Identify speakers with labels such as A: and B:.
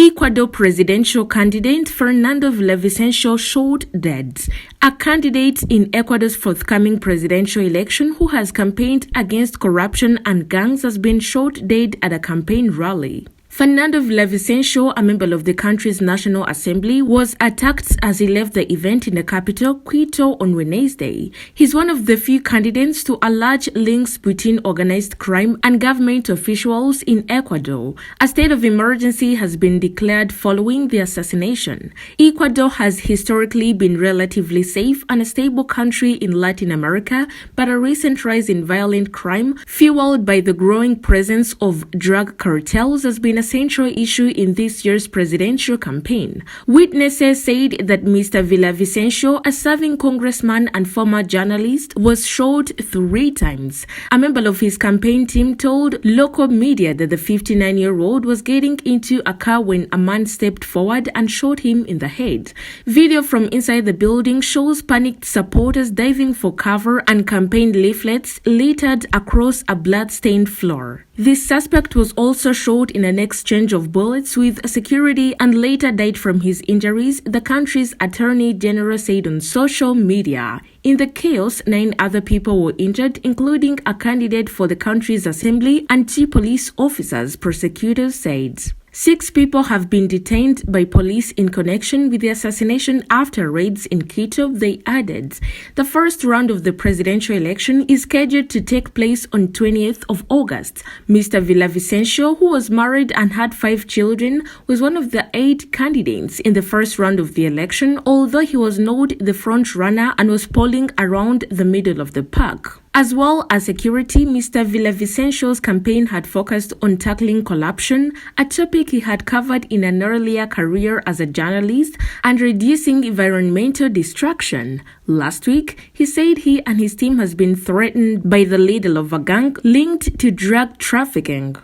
A: Ecuador presidential candidate Fernando Villavicencio shot dead. A candidate in Ecuador's forthcoming presidential election who has campaigned against corruption and gangs has been shot dead at a campaign rally. Fernando Villavicencio, a member of the country's National Assembly, was attacked as he left the event in the capital, Quito, on Wednesday. He's one of the few candidates to alleged links between organized crime and government officials in Ecuador. A state of emergency has been declared following the assassination. Ecuador has historically been relatively safe and a stable country in Latin America, but a recent rise in violent crime, fueled by the growing presence of drug cartels, has been a central issue in this year's presidential campaign. Witnesses said that Mr. Villavicencio, a serving congressman and former journalist, was shot 3 times. A member of his campaign team told local media that the 59-year-old was getting into a car when a man stepped forward and shot him in the head. Video from inside the building shows panicked supporters diving for cover and campaign leaflets littered across a blood-stained floor. The suspect was also shot in an exchange of bullets with security and later died from his injuries, the country's attorney general said on social media. In the chaos, 9 other people were injured, including a candidate for the country's assembly and 2 police officers, prosecutors said. 6 people have been detained by police in connection with the assassination after raids in Quito, they added. The first round of the presidential election is scheduled to take place on 20th of August. Mr. Villavicencio, who was married and had 5 children, was one of the 8 candidates in the first round of the election, although he was not the front runner and was polling around the middle of the pack. As well as security, Mr. Villavicencio's campaign had focused on tackling corruption, a topic he had covered in an earlier career as a journalist, and reducing environmental destruction. Last week, he said he and his team has been threatened by the leader of a gang linked to drug trafficking.